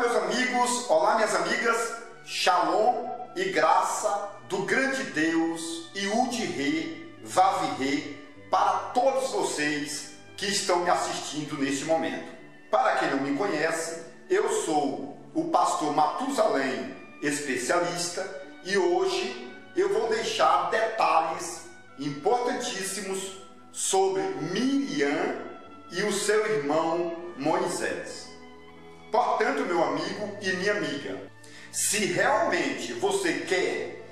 meus amigos, olá minhas amigas, Shalom e graça do grande Deus Yud-He, Vav-He, para todos vocês que estão me assistindo neste momento. Para quem não me conhece, eu sou o pastor Matusalém, especialista, e hoje eu vou deixar detalhes importantíssimos sobre Miriam e o seu irmão Moisés. Portanto, meu amigo e minha amiga, se realmente você quer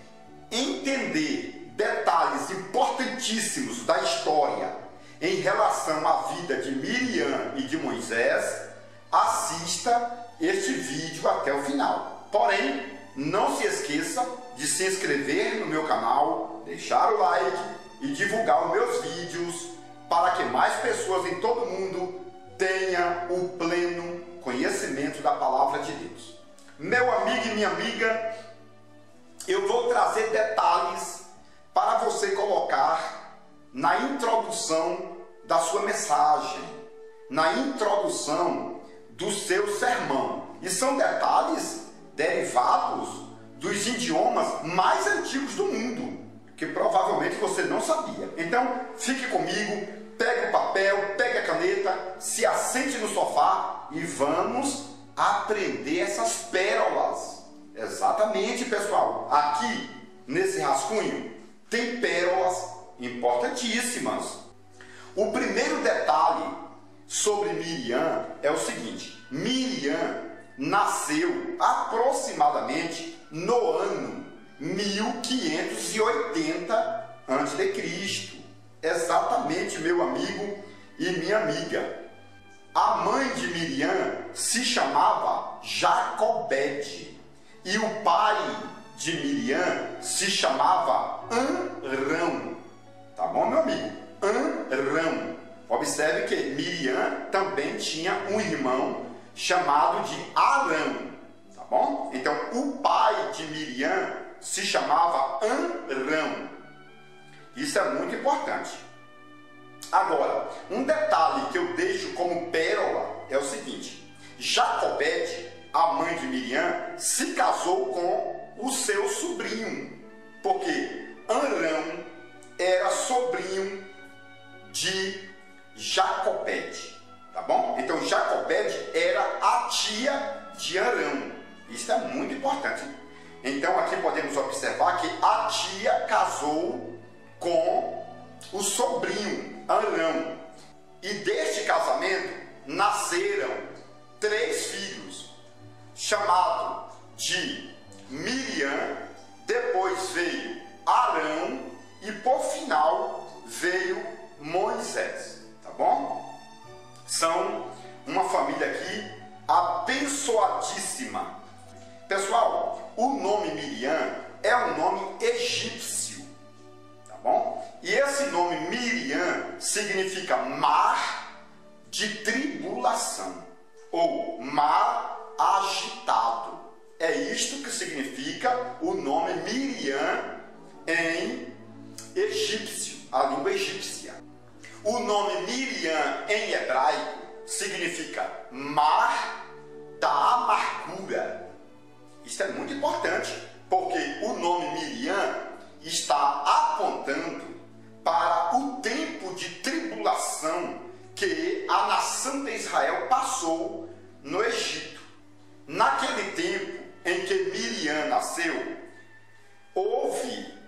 entender detalhes importantíssimos da história em relação à vida de Miriam e de Moisés, assista este vídeo até o final. Porém, não se esqueça de se inscrever no meu canal, deixar o like e divulgar os meus vídeos para que mais pessoas em todo o mundo tenham o pleno conhecimento da palavra de Deus. Meu amigo e minha amiga, eu vou trazer detalhes para você colocar na introdução da sua mensagem, na introdução do seu sermão. E são detalhes derivados dos idiomas mais antigos do mundo, que provavelmente você não sabia. Então, fique comigo, pegue o papel, pegue a caneta, se assente no sofá e vamos aprender essas pérolas. Exatamente, pessoal. Aqui, nesse rascunho, tem pérolas importantíssimas. O primeiro detalhe sobre Miriam é o seguinte: Miriam nasceu aproximadamente no ano 1580 a.C. Exatamente, meu amigo e minha amiga. A mãe de Miriam se chamava Jacobede e o pai de Miriam se chamava Amrão. Tá bom, meu amigo? Amrão. Observe que Miriam também tinha um irmão chamado de Arão. Tá bom? Então, o pai de Miriam se chamava Amrão. Isso é muito importante. Agora, um detalhe que eu deixo como pérola é o seguinte: Jacobede, a mãe de Miriam, se casou com o seu sobrinho, porque Arão era sobrinho de Jacobede, tá bom? Então Jacobede era a tia de Arão. Isso é muito importante. Então aqui podemos observar que a tia casou com o sobrinho Arão, e deste casamento nasceram 3 filhos, chamado de Miriam, depois veio Arão e por final veio Moisés, tá bom? São uma família aqui abençoadíssima. Pessoal, o nome Miriam é um nome egípcio, tá bom? E esse nome Miriam significa mar de tribulação ou mar agitado. É isto que significa o nome Miriam em egípcio, a língua egípcia. O nome Miriam em hebraico significa mar da amargura. Isso é muito importante, porque o nome Miriam está apontando para o tempo de tribulação que a nação de Israel passou no Egito. Naquele tempo em que Miriam nasceu, houve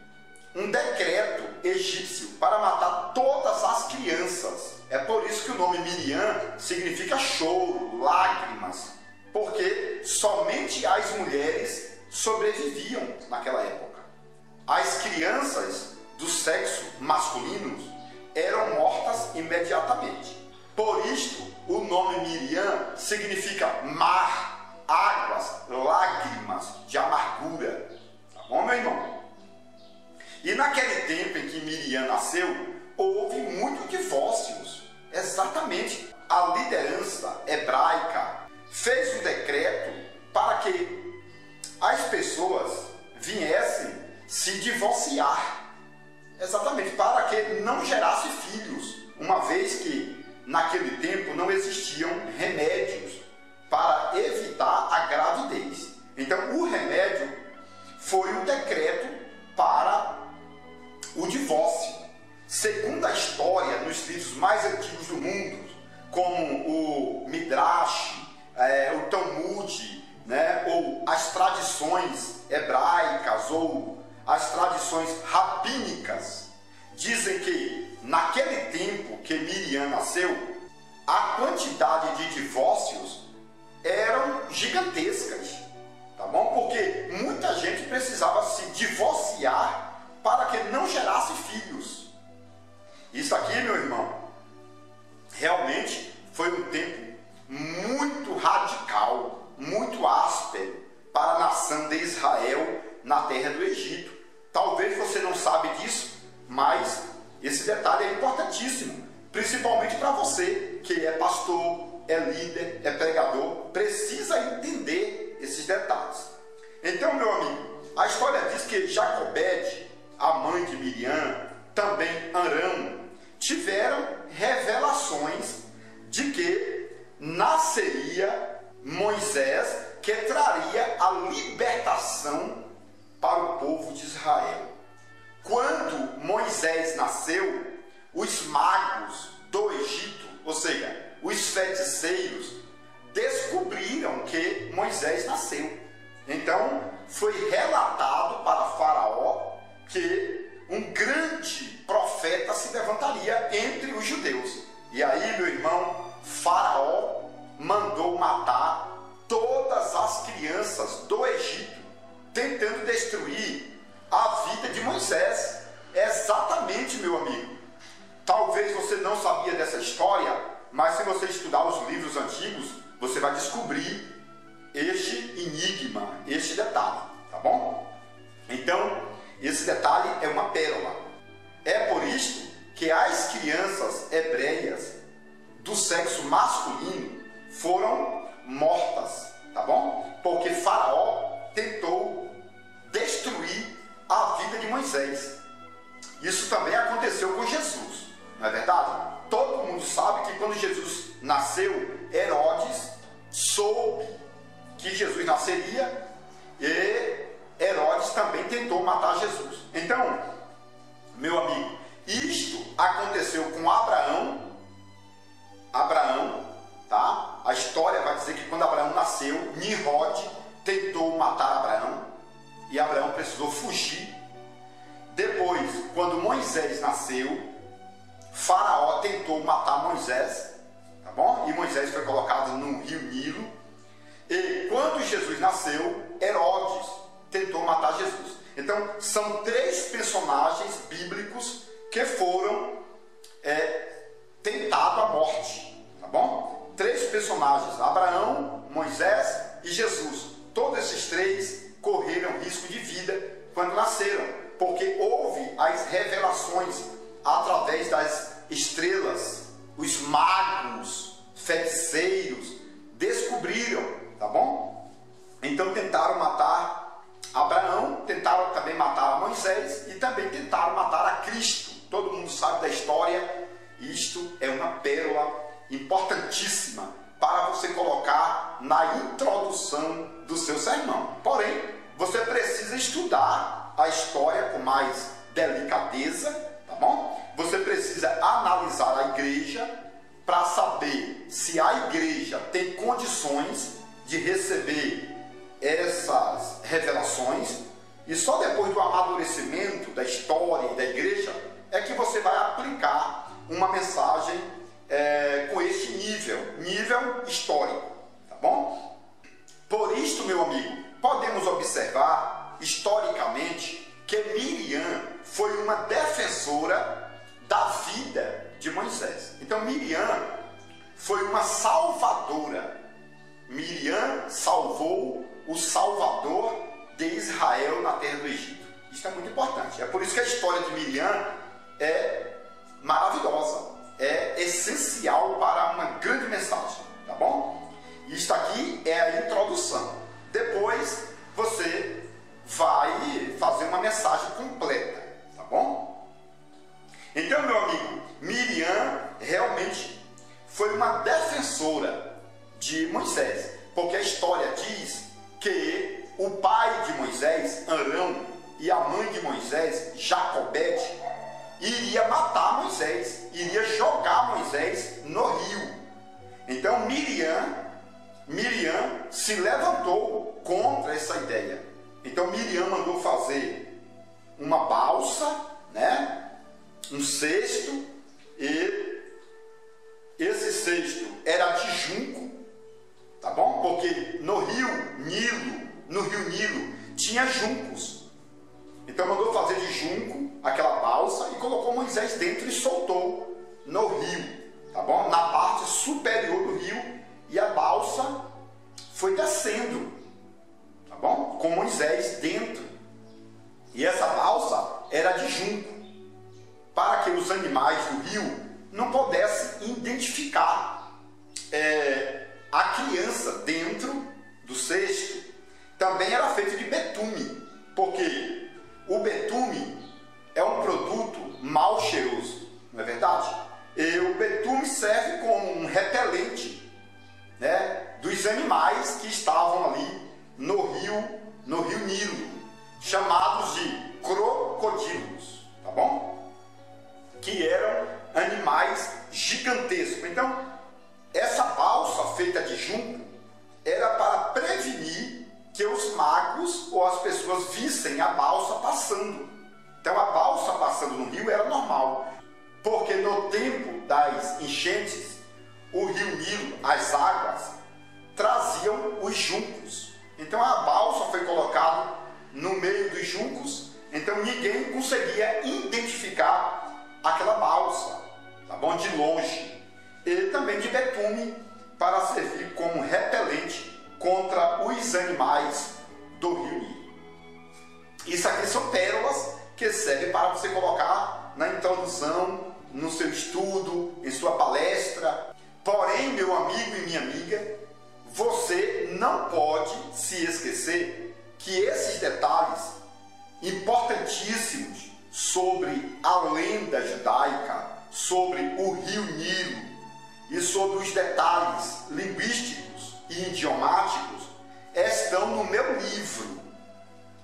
um decreto egípcio para matar todas as crianças. É por isso que o nome Miriam significa choro, lágrimas, porque somente as mulheres sobreviviam naquela época. As crianças do sexo masculino eram mortas imediatamente. Por isto, o nome Miriam significa mar, águas, lágrimas de amargura. Tá bom, meu irmão? E naquele tempo em que Miriam nasceu, houve muitos divórcios. Exatamente. A liderança hebraica fez um decreto para que as pessoas viessem se divorciar. Exatamente, para que não gerasse filhos, uma vez que naquele tempo não existiam remédios para evitar a gravidez Então, o remédio foi o decreto para o divórcio. Segundo a história, nos livros mais antigos do mundo, como o Midrash, o Talmud, né, ou as tradições hebraicas ou as tradições rabínicas, dizem que naquele tempo que Miriam nasceu, a quantidade de divórcios eram gigantescas, tá bom? Porque muita gente precisava se divorciar para que não gerasse filhos. Isso aqui, meu irmão, realmente foi um tempo muito radical, muito áspero para a nação de Israel na terra do Egito. Talvez você não sabe disso, mas esse detalhe é importantíssimo, principalmente para você que é pastor, é líder, é pregador, precisa entender esses detalhes. Então, meu amigo, a história diz que Jacobede, a mãe de Miriam, também Arão, tiveram revelações de que nasceria Moisés, que traria a libertação para o povo de Israel. Quando Moisés nasceu, os magos do Egito, ou seja, os feiticeiros, descobriram que Moisés nasceu. Então, foi relatado para Faraó que um grande profeta se levantaria entre os judeus. E aí, meu irmão, Faraó mandou matar todas as crianças do Egito, tentando destruir a vida de Moisés. Exatamente, meu amigo. Talvez você não sabia dessa história, mas se você estudar os livros antigos, você vai descobrir este enigma, este detalhe, tá bom? Então, esse detalhe é uma pérola. É por isto que as crianças hebreias do sexo masculino foram mortas, tá bom? Porque Faraó tentou destruir a vida de Moisés. Isso também aconteceu com Jesus, não é verdade? Todo mundo sabe que quando Jesus nasceu, Herodes soube que Jesus nasceria e Herodes também tentou matar Jesus. Então, meu amigo, isto aconteceu com Abraão, tá? A história vai dizer que quando Abraão nasceu, Nimrod tentou matar Abraão e Abraão precisou fugir. Depois, quando Moisés nasceu, Faraó tentou matar Moisés, tá bom? E Moisés foi colocado no rio Nilo. E quando Jesus nasceu, Herodes tentou matar Jesus. Então, são três personagens bíblicos que foram tentados à morte, tá bom? Três personagens, Abraão, Moisés e Jesus. Todos esses três correram risco de vida quando nasceram, porque houve as revelações através das estrelas. Os magos, feiticeiros, descobriram, tá bom? Então tentaram matar Abraão, tentaram também matar Moisés e também tentaram matar a Cristo. Todo mundo sabe da história. Isto é uma pérola importantíssima para você colocar na introdução do seu sermão. Porém, você precisa estudar a história com mais delicadeza, tá bom? Você precisa analisar a igreja para saber se a igreja tem condições de receber essas revelações, e só depois do amadurecimento da história e da igreja é que você vai aplicar uma mensagem com este nível histórico, tá bom? Por isto, meu amigo, podemos observar historicamente que Miriam foi uma defensora da vida de Moisés. Então Miriam foi uma salvadora. Miriam salvou o Salvador de Israel na terra do Egito. Isso é muito importante. É por isso que a história de Miriam é maravilhosa, é essencial para uma grande mensagem, tá bom? Isto aqui é a introdução. Depois você vai fazer uma mensagem completa, tá bom? Então, meu amigo, Miriam realmente foi uma defensora de Moisés, porque a história diz que o pai de Moisés, Arão, e a mãe de Moisés, Jacobede, iria matar Moisés, iria jogar Moisés no rio. Então Miriam se levantou contra essa ideia. Então Miriam mandou fazer uma balsa, né? Um cesto, e esse cesto era de junco, tá bom? Porque no rio Nilo tinha juncos. Então mandou fazer de junco aquela balsa e colocou Moisés dentro e soltou no rio, tá bom? Na parte superior do rio, e a balsa foi descendo, tá bom? Com Moisés dentro. E essa balsa era de junco, para que os animais do rio não pudessem identificar a criança dentro do cesto. Também era feito de betume, porque o betume é um produto mal cheiroso, não é verdade? E o betume serve como um repelente, né, dos animais que estavam ali no rio Nilo, chamados de crocodilos, tá bom? Que eram animais gigantescos. Então, essa balsa feita de junco era para prevenir que os magos ou as pessoas vissem a balsa passando. Então, a balsa passando no rio era normal, porque no tempo das enchentes, o rio Nilo, as águas, traziam os juncos. Então a balsa foi colocada no meio dos juncos, então ninguém conseguia identificar aquela balsa, tá bom? De longe. E também de betume para servir como repelente contra os animais do rio Nilo. Isso aqui são pérolas que servem para você colocar na introdução, no seu estudo, em sua palestra. Porém, meu amigo e minha amiga, você não pode se esquecer que esses detalhes importantíssimos sobre a lenda judaica, sobre o rio Nilo e sobre os detalhes linguísticos e idiomáticos estão no meu livro,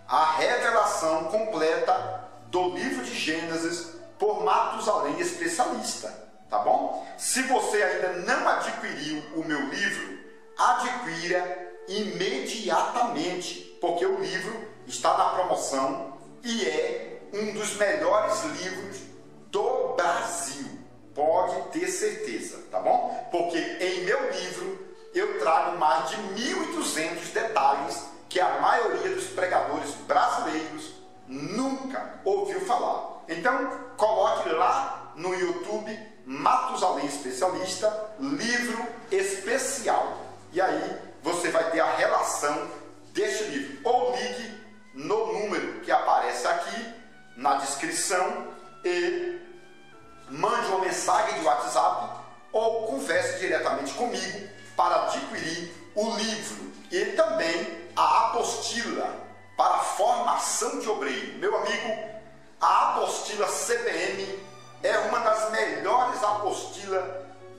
A Revelação Completa do Livro de Gênesis, por Matusalém Especialista, tá bom? Se você ainda não adquiriu o meu livro, adquira imediatamente, porque o livro está na promoção e é um dos melhores livros do Brasil, pode ter certeza, tá bom? Porque em meu livro eu trago mais de 1.200 detalhes que a maioria dos pregadores brasileiros nunca ouviu falar. Então, coloque lá no YouTube Matusalém Especialista, livro especial. E aí você vai ter a relação deste livro. Ou ligue no número que aparece aqui na descrição e mande uma mensagem de WhatsApp ou converse diretamente comigo para adquirir o livro e também a apostila para a formação de obreiro. Meu amigo, a apostila CBM é uma das melhores apostilas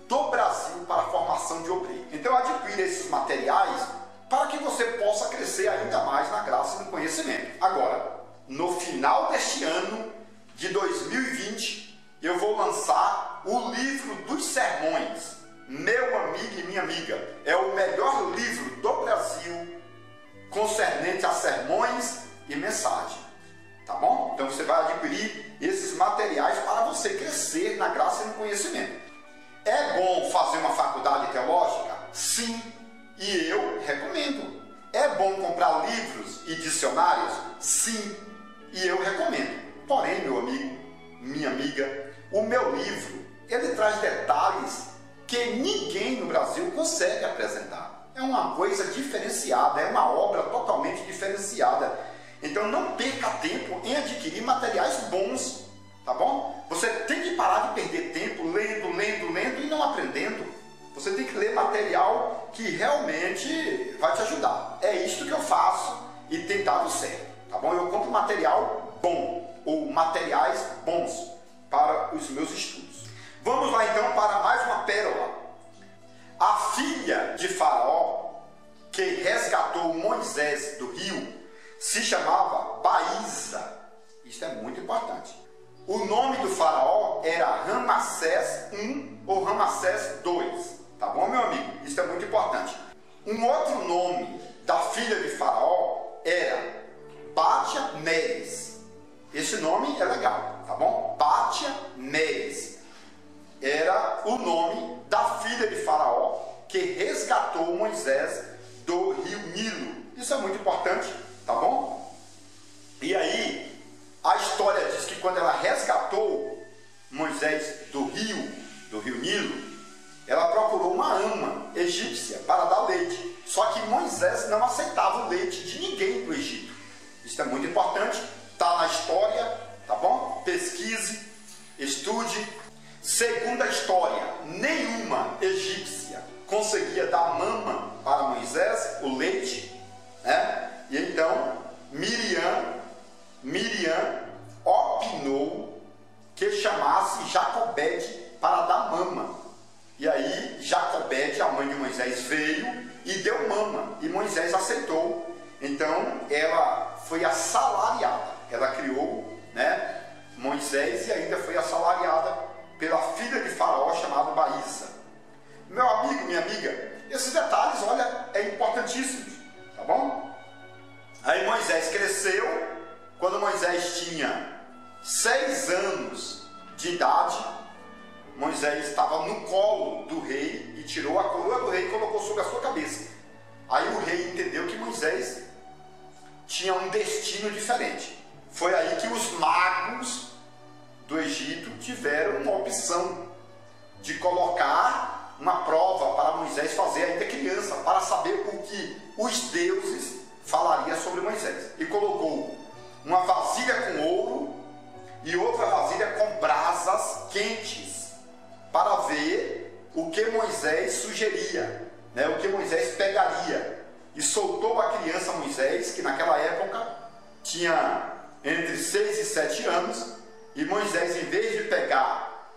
do Brasil para a formação de obreiro. Então adquira esses materiais para que você possa crescer ainda mais na graça e no conhecimento. Agora, no final deste ano de 2020, eu vou lançar o livro dos sermões. Meu amigo e minha amiga, é o melhor livro do Brasil concernente a sermões e mensagem. Tá bom? Então você vai adquirir esses materiais para você crescer na graça e no conhecimento. É bom fazer uma faculdade teológica? Sim, e eu recomendo. É bom comprar livros e dicionários? Sim, e eu recomendo. Porém, meu amigo, minha amiga, o meu livro, ele traz detalhes que ninguém no Brasil consegue apresentar. É uma coisa diferenciada, é uma obra totalmente diferenciada. Então não perca tempo em adquirir materiais bons, tá bom? Você tem que parar de perder tempo lendo e não aprendendo. Você tem que ler material que realmente vai te ajudar. É isso que eu faço e tem dado certo, tá bom? Eu compro material bom ou materiais bons para os meus estudos. Vamos lá então para mais uma pérola. A filha de Faraó que resgatou Moisés do rio se chamava Baísa. Isso é muito importante. O nome do faraó era Ramsés I ou Ramsés II. Tá bom, meu amigo? Isso é muito importante. Um outro nome da filha de faraó era Pátia Meres. Esse nome é legal, tá bom? Pátia Meres era o nome da filha de faraó que resgatou Moisés do rio Nilo. Isso é muito importante, tá bom? E aí, a história diz que quando ela resgatou Moisés do rio Nilo, ela procurou uma ama egípcia para dar leite. Só que Moisés não aceitava o leite de ninguém do Egito. Isso é muito importante, está na história, tá bom? Pesquise, estude. Segundo a história, nenhuma egípcia conseguia dar mama para Moisés, o leite, né? E então Miriam opinou que chamasse Jacobede para dar mama. E aí Jacobede, a mãe de Moisés, veio e deu mama, e Moisés aceitou. Então ela foi assalariada, ela criou, né, Moisés, e ainda foi assalariada pela filha de faraó chamada Baísa. Meu amigo, minha amiga, esses detalhes, olha, é importantíssimos, tá bom? Aí Moisés cresceu. Quando Moisés tinha 6 anos de idade, Moisés estava no colo do rei e tirou a coroa do rei e colocou sobre a sua cabeça. Aí o rei entendeu que Moisés tinha um destino diferente. Foi aí que os magos do Egito tiveram uma opção de colocar uma prova para Moisés fazer ainda criança, para saber o que os deuses falariam sobre Moisés. E colocou uma vasilha com ouro e outra vasilha com brasas quentes, para ver o que Moisés sugeria, né, o que Moisés pegaria. E soltou a criança Moisés, que naquela época tinha entre 6 e 7 anos, e Moisés, em vez de pegar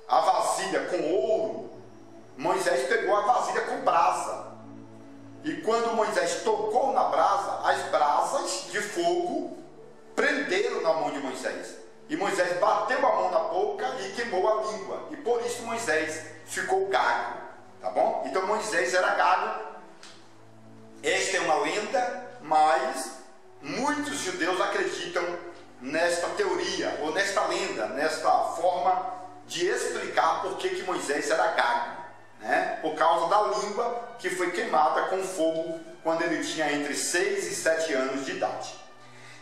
a vasilha com ouro, Moisés pegou a vasilha com brasa. E quando Moisés tocou na brasa, as brasas de fogo prenderam na mão de Moisés. E Moisés bateu a mão na boca e queimou a língua. E por isso Moisés ficou gago. Tá bom? Então Moisés era gago. Esta é uma lenda, mas muitos judeus acreditam nesta teoria, ou nesta lenda, nesta forma de explicar por que Moisés era gago, né? Por causa da língua que foi queimada com fogo quando ele tinha entre 6 e 7 anos de idade.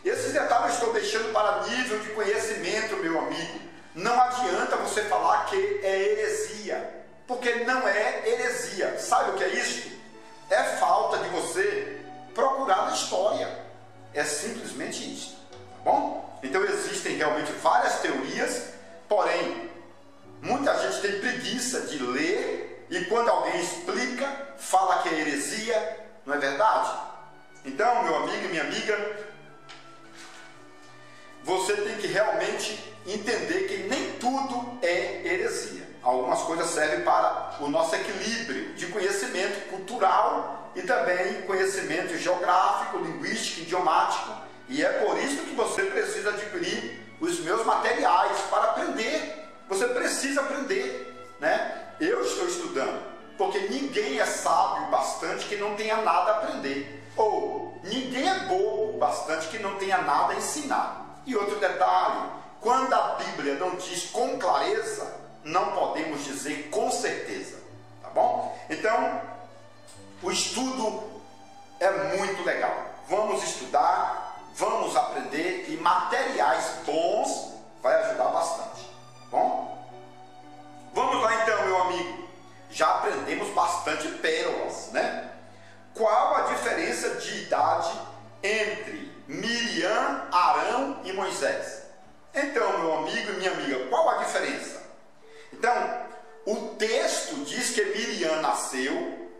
Esses detalhes eu estou deixando para nível de conhecimento, meu amigo. Não adianta você falar que é heresia, porque não é heresia. Sabe o que é isso? É falta de você procurar na história. É simplesmente isso, tá bom? Então existem realmente várias teorias, porém muita gente tem preguiça de ler, e quando alguém explica, fala que é heresia. Não é verdade? Então, meu amigo e minha amiga, você tem que realmente entender que nem tudo é heresia. Algumas coisas servem para o nosso equilíbrio de conhecimento cultural e também conhecimento geográfico, linguístico, idiomático. E é por isso que você precisa adquirir os meus materiais para aprender. Você precisa aprender, né? Eu estou estudando, porque ninguém é sábio bastante que não tenha nada a aprender. Ou ninguém é bobo bastante que não tenha nada a ensinar. E outro detalhe, quando a Bíblia não diz com clareza, não podemos dizer com certeza, tá bom? Então, o estudo é muito legal. Vamos estudar, vamos aprender, e materiais bons vai ajudar bastante, tá bom? Vamos lá então, meu amigo. Já aprendemos bastante pérolas, né? Qual a diferença de idade entre Miriam, Arão e Moisés? Então, meu amigo e minha amiga, qual a diferença? Então, o texto diz que Miriam nasceu,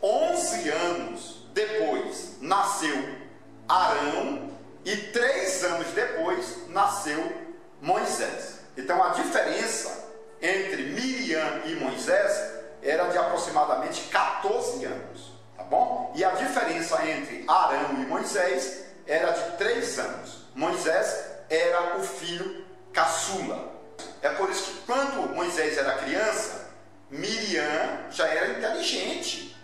11 anos depois nasceu Arão. Moisés era de 3 anos. Moisés era o filho caçula. É por isso que quando Moisés era criança, Miriam já era inteligente,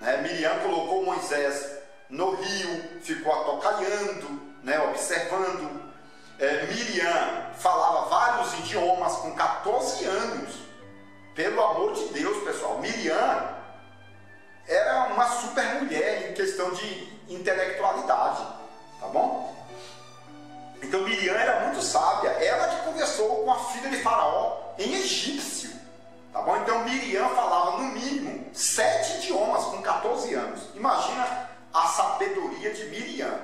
né? Miriam colocou Moisés no rio, ficou atocaiando, né? Observando. Miriam falava vários idiomas com 14 anos. Pelo amor de Deus, pessoal, Miriam era uma super mulher em questão de intelectualidade, tá bom? Então Miriam era muito sábia, ela que conversou com a filha de Faraó em egípcio, tá bom? Então Miriam falava no mínimo 7 idiomas com 14 anos. Imagina a sabedoria de Miriam,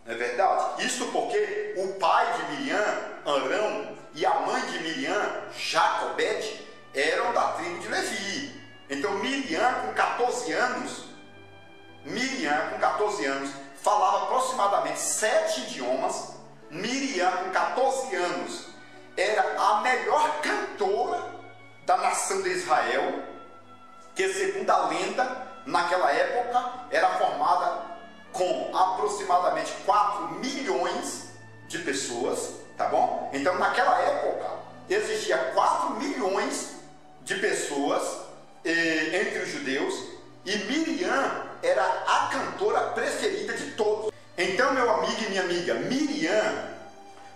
não é verdade? Isso porque o pai de Miriam, Arão, e a mãe de Miriam, Jacobede, eram da tribo de Levi. Então Miriam com 14 anos, falava aproximadamente 7 idiomas. Miriam com 14 anos era a melhor cantora da nação de Israel, que segundo a lenda, naquela época, era formada com aproximadamente 4 milhões de pessoas, tá bom? Então naquela época existia 4 milhões de pessoas entre os judeus, e Miriam era a cantora preferida de todos. Então, meu amigo e minha amiga, Miriam,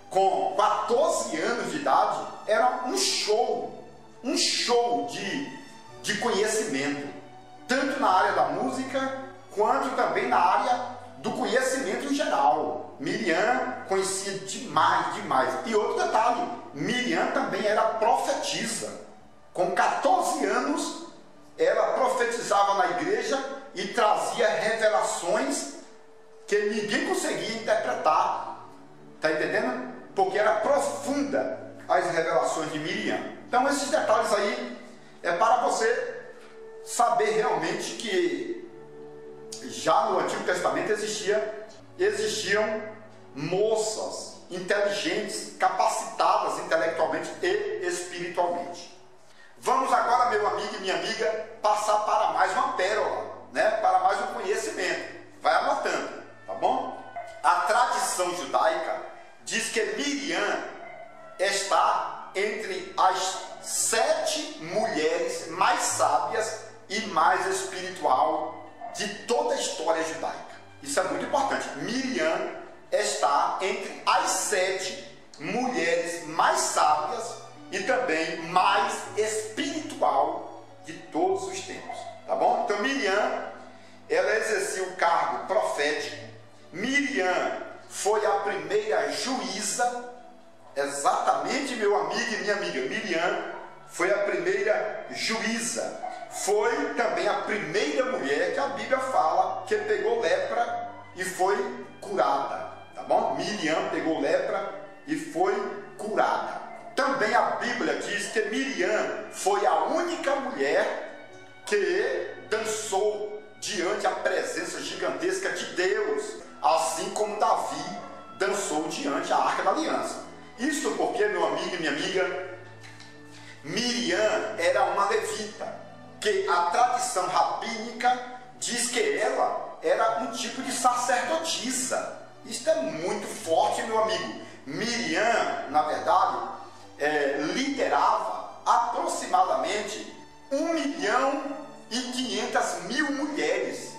com 14 anos de idade, era um show de conhecimento, tanto na área da música, quanto também na área do conhecimento em geral. Miriam conhecia demais. E outro detalhe, Miriam também era profetisa. Com 14 anos, ela profetizava na igreja e trazia revelações que ninguém conseguia interpretar. Está entendendo? Porque era profunda as revelações de Miriam. Então esses detalhes aí é para você saber realmente que já no Antigo Testamento existiam moças inteligentes, capacitadas intelectualmente e espiritualmente. Vamos agora, meu amigo e minha amiga, passar para mais uma pérola, né? Para mais um conhecimento. Vai anotando, tá bom? A tradição judaica diz que Miriam está entre as 7 mulheres mais sábias e mais espiritual de toda a história judaica. Isso é muito importante. Miriam está entre as 7 mulheres mais sábias e também mais espiritual de todos os tempos, tá bom? Então Miriam, ela exercia o cargo profético. Miriam foi a primeira juíza, exatamente, meu amigo e minha amiga, Miriam foi a primeira juíza. Foi também a primeira mulher que a Bíblia fala que pegou lepra e foi curada, tá bom? Miriam pegou lepra e foi curada. Também a Bíblia diz que Miriam foi a única mulher que dançou diante a presença gigantesca de Deus, assim como Davi dançou diante a Arca da Aliança. Isso porque, meu amigo e minha amiga, Miriam era uma levita, que a tradição rabínica diz que ela era um tipo de sacerdotisa. Isso é muito forte, meu amigo. Miriam, na verdade, liderava aproximadamente 1.500.000 mulheres.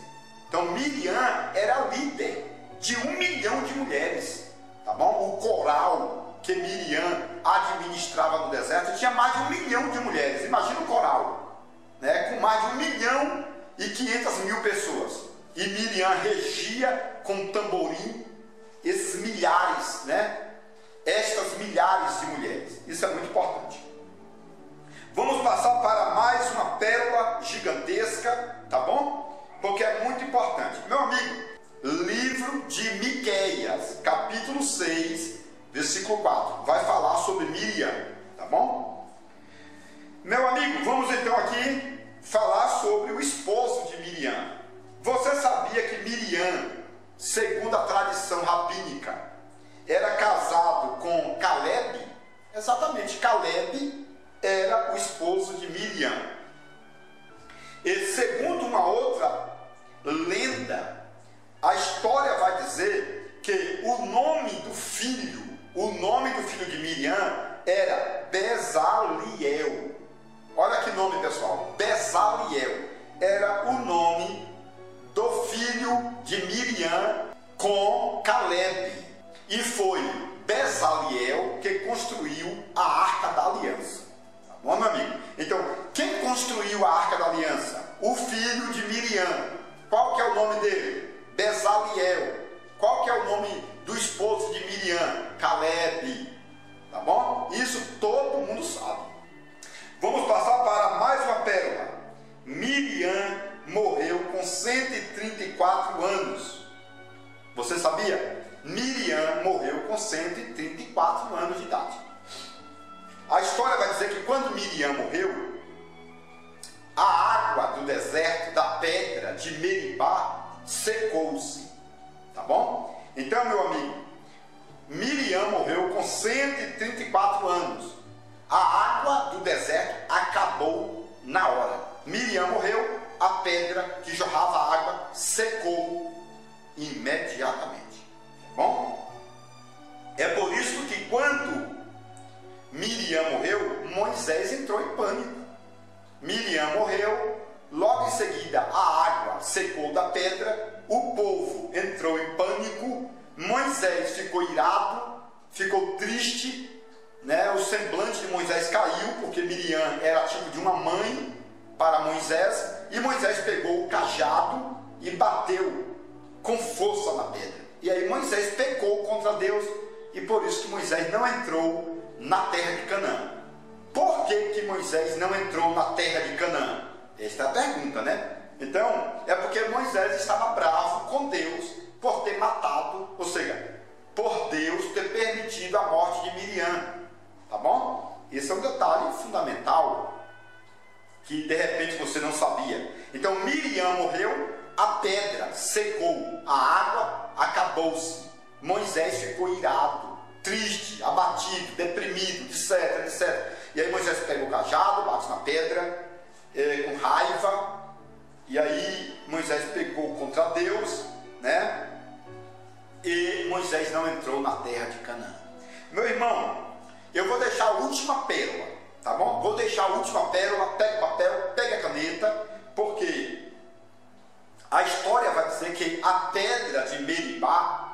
Então Miriam era líder de 1 milhão de mulheres, tá bom? O coral que Miriam administrava no deserto tinha mais de 1 milhão de mulheres. Imagina o coral, né? Com mais de 1.500.000 pessoas. E Miriam regia com tamborim esses milhares, né? Estas milhares de mulheres. Isso é muito importante. Vamos passar para mais uma pérola gigantesca, tá bom? Porque é muito importante. Meu amigo, livro de Miqueias, capítulo 6, versículo 4. Vai falar sobre Miriam, tá bom? Meu amigo, vamos então aqui falar sobre o esposo de Miriam. Você sabia que Miriam, segundo a tradição rabínica, era casado com Caleb? Exatamente, Caleb era o esposo de Miriam. E segundo uma outra lenda, a história vai dizer de Miriam com Calebe. E foi Bezaliel que construiu a Arca da Aliança. Tá bom, meu amigo? Então, quem construiu a Arca da Aliança? O filho de Miriam. Qual que é o nome dele? Bezaliel. Qual que é o nome do esposo de Miriam? Calebe. Tá bom? Isso todo mundo sabe. Vamos passar para mais uma pérola. Miriam morreu com 134 anos. Você sabia? Miriam morreu com 134 anos de idade. A história vai dizer que quando Miriam morreu, a água do deserto, da pedra de Meribá, secou-se. Tá bom? Então, meu amigo, Miriam morreu com 134 anos. A água do deserto acabou na hora. Miriam morreu, a pedra que jorrava água secou imediatamente. Tá bom? É por isso que quando Miriam morreu, Moisés entrou em pânico. Miriam morreu, logo em seguida a água secou da pedra, o povo entrou em pânico, Moisés ficou irado, ficou triste, né? O semblante de Moisés caiu, porque Miriam era tipo de uma mãe para Moisés, e Moisés pegou o cajado e bateu com força na pedra. E aí Moisés pecou contra Deus, e por isso que Moisés não entrou na terra de Canaã. Por que Moisés não entrou na terra de Canaã? Esta é a pergunta, né? Então, é porque Moisés estava bravo com Deus por ter matado, ou seja, por Deus ter permitido a morte de Miriam. Tá bom? Esse é um detalhe fundamental que de repente você não sabia. Então, Miriam morreu, a pedra secou, a água acabou-se. Moisés ficou irado, triste, abatido, deprimido, etc, etc. E aí Moisés pega o cajado, bate na pedra, com raiva, e aí Moisés pegou contra Deus, né? E Moisés não entrou na terra de Canaã. Meu irmão, eu vou deixar a última pérola, tá bom? Vou deixar a última pérola, pega o papel, pega a caneta, porque a história vai dizer que a pedra de Meribá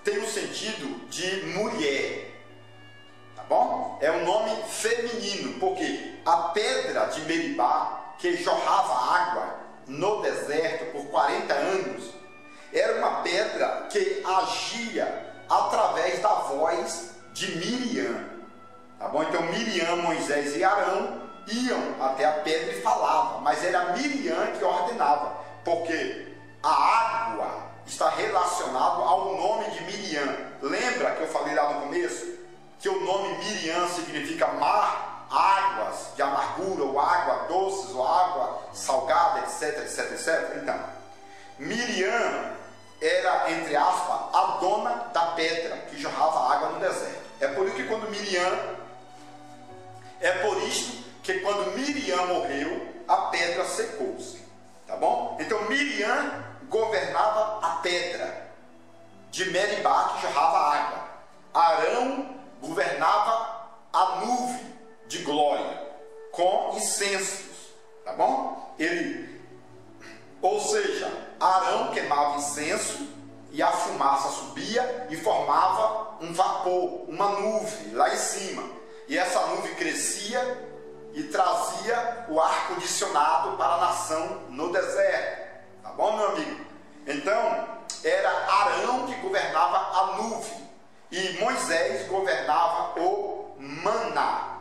tem o sentido de mulher. Bom? É um nome feminino, porque a pedra de Meribá, que jorrava água no deserto por 40 anos, era uma pedra que agia através da voz de Miriam. Tá bom? Então Miriam, Moisés e Arão iam até a pedra e falavam, mas era Miriam que ordenava, porque a água está relacionada ao nome de Miriam. Lembra que eu falei lá no começo? Que o nome Miriam significa mar, águas de amargura, ou água doces, ou água salgada, etc, etc, etc. Então, Miriam era, entre aspas, a dona da pedra que jorrava água no deserto. É por isso que quando Miriam morreu, a pedra secou-se. Tá bom? Então, Miriam governava a pedra de Meribá que jorrava água. Arão governava a nuvem de glória com incensos, tá bom? Ou seja, Arão queimava incenso e a fumaça subia e formava um vapor, uma nuvem lá em cima. E essa nuvem crescia e trazia o ar condicionado para a nação no deserto, tá bom, meu amigo? Então, era Arão que governava a nuvem. E Moisés governava o maná,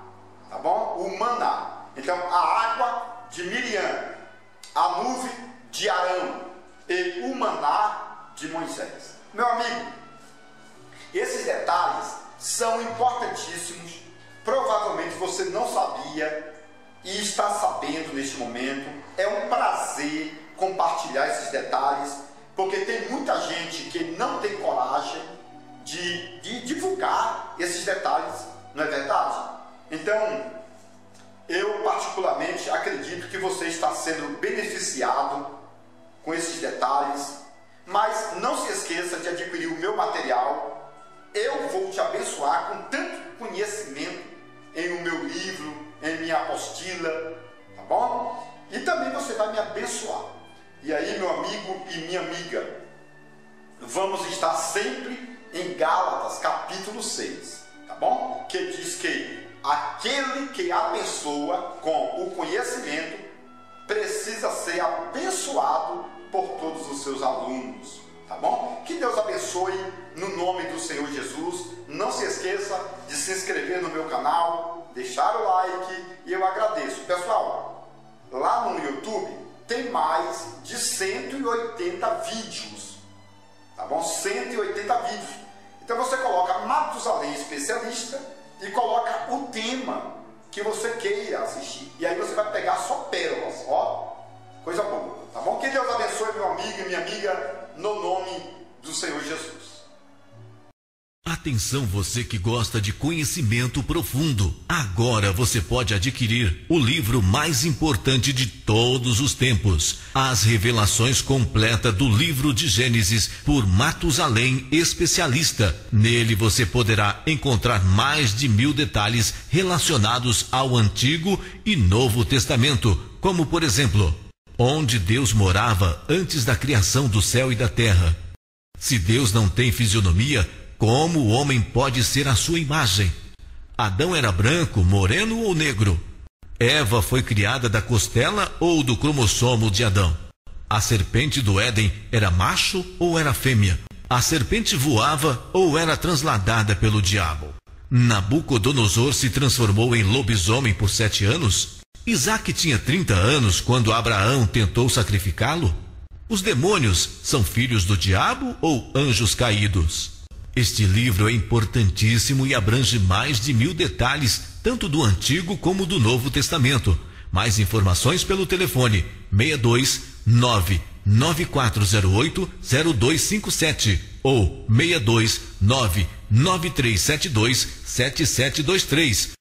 tá bom? O maná. Então, a água de Miriam, a nuvem de Arão e o maná de Moisés. Meu amigo, esses detalhes são importantíssimos. Provavelmente você não sabia e está sabendo neste momento. É um prazer compartilhar esses detalhes, porque tem muita gente que não tem coragem de divulgar esses detalhes, não é verdade? Então, eu particularmente acredito que você está sendo beneficiado com esses detalhes, mas não se esqueça de adquirir o meu material. Eu vou te abençoar com tanto conhecimento em o meu livro, em minha apostila, tá bom? E também você vai me abençoar. E aí, meu amigo, e minha amiga, vamos estar sempre em Gálatas, capítulo 6, tá bom? Que diz que aquele que abençoa com o conhecimento precisa ser abençoado por todos os seus alunos, tá bom? Que Deus abençoe no nome do Senhor Jesus. Não se esqueça de se inscrever no meu canal, deixar o like, e eu agradeço. Pessoal, lá no YouTube tem mais de 180 vídeos, tá bom? 180 vídeos. Então você coloca Matusalém Especialista e coloca o tema que você queira assistir. E aí você vai pegar só pérolas, ó, coisa boa, tá bom? Que Deus abençoe meu amigo e minha amiga, no nome do Senhor Jesus. Atenção, você que gosta de conhecimento profundo. Agora você pode adquirir o livro mais importante de todos os tempos, As Revelações Completas do Livro de Gênesis, por Matusalém Especialista. Nele você poderá encontrar mais de 1000 detalhes relacionados ao Antigo e Novo Testamento, como por exemplo, onde Deus morava antes da criação do céu e da terra. Se Deus não tem fisionomia, como o homem pode ser a sua imagem? Adão era branco, moreno ou negro? Eva foi criada da costela ou do cromossomo de Adão? A serpente do Éden era macho ou era fêmea? A serpente voava ou era transladada pelo diabo? Nabucodonosor se transformou em lobisomem por 7 anos? Isaac tinha 30 anos quando Abraão tentou sacrificá-lo? Os demônios são filhos do diabo ou anjos caídos? Este livro é importantíssimo e abrange mais de 1000 detalhes, tanto do Antigo como do Novo Testamento. Mais informações pelo telefone 62 99408 0257 ou 62 99372 7723.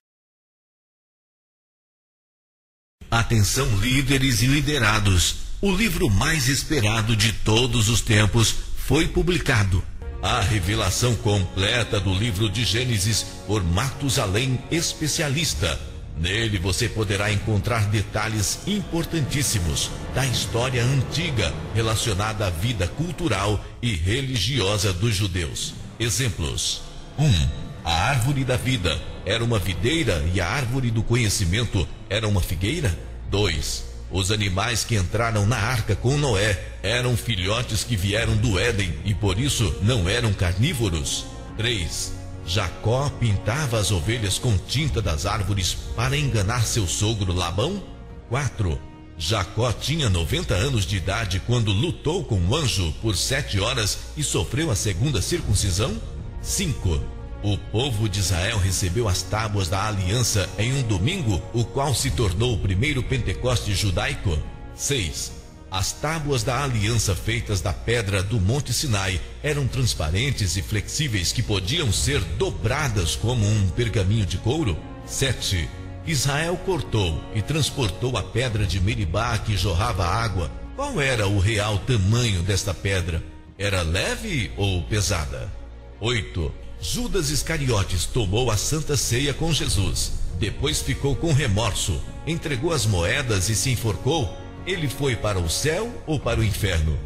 Atenção, líderes e liderados. O livro mais esperado de todos os tempos foi publicado. A revelação completa do livro de Gênesis por Matusalém Especialista. Nele você poderá encontrar detalhes importantíssimos da história antiga relacionada à vida cultural e religiosa dos judeus. Exemplos: 1. A árvore da vida era uma videira e a árvore do conhecimento era uma figueira. 2. Os animais que entraram na arca com Noé eram filhotes que vieram do Éden e por isso não eram carnívoros. 3. Jacó pintava as ovelhas com tinta das árvores para enganar seu sogro Labão. 4. Jacó tinha 90 anos de idade quando lutou com o anjo por 7 horas e sofreu a segunda circuncisão. 5. O povo de Israel recebeu as tábuas da aliança em um domingo, o qual se tornou o primeiro Pentecoste judaico. 6. As tábuas da aliança feitas da pedra do Monte Sinai eram transparentes e flexíveis que podiam ser dobradas como um pergaminho de couro. 7. Israel cortou e transportou a pedra de Meribá que jorrava água. Qual era o real tamanho desta pedra? Era leve ou pesada? 8. Judas Iscariotes tomou a Santa Ceia com Jesus. Depois ficou com remorso, entregou as moedas e se enforcou. Ele foi para o céu ou para o inferno?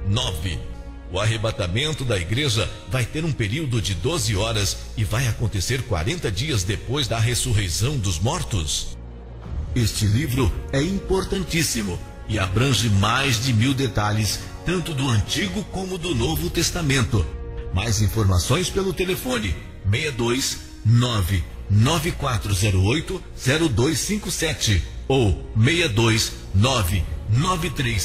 9. O arrebatamento da igreja vai ter um período de 12 horas e vai acontecer 40 dias depois da ressurreição dos mortos. Este livro é importantíssimo e abrange mais de 1000 detalhes, tanto do Antigo como do Novo Testamento. Mais informações pelo telefone 62 99408 0257 ou 62 99372